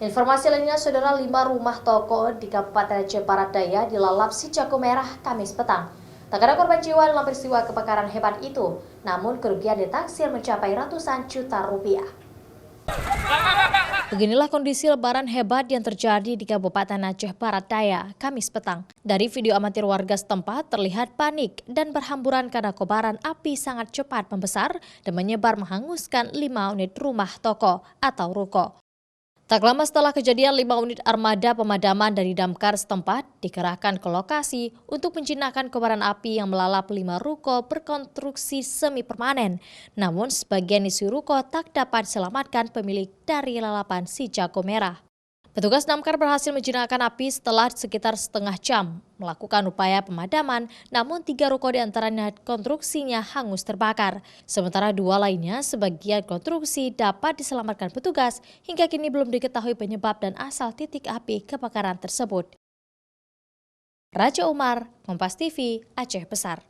Informasi lainnya, saudara, 5 rumah toko di Kabupaten Aceh Barat Daya dilalap si jago merah Kamis petang. Tak ada korban jiwa dalam peristiwa kebakaran hebat itu, namun kerugian ditaksir mencapai ratusan juta rupiah. Beginilah kondisi lebaran hebat yang terjadi di Kabupaten Aceh Barat Daya, Kamis petang. Dari video amatir warga setempat terlihat panik dan berhamburan karena kobaran api sangat cepat membesar dan menyebar menghanguskan 5 unit rumah toko atau ruko. Tak lama setelah kejadian, 5 unit armada pemadaman dari damkar setempat dikerahkan ke lokasi untuk menjinakkan kobaran api yang melalap 5 ruko berkonstruksi semi permanen. Namun sebagian isi ruko tak dapat diselamatkan pemilik dari lalapan si jago merah. Petugas damkar berhasil menjinakkan api setelah sekitar setengah jam melakukan upaya pemadaman, namun 3 ruko diantaranya konstruksinya hangus terbakar. Sementara 2 lainnya sebagian konstruksi dapat diselamatkan petugas, hingga kini belum diketahui penyebab dan asal titik api kebakaran tersebut. Raja Umar, Kompas TV, Aceh Besar.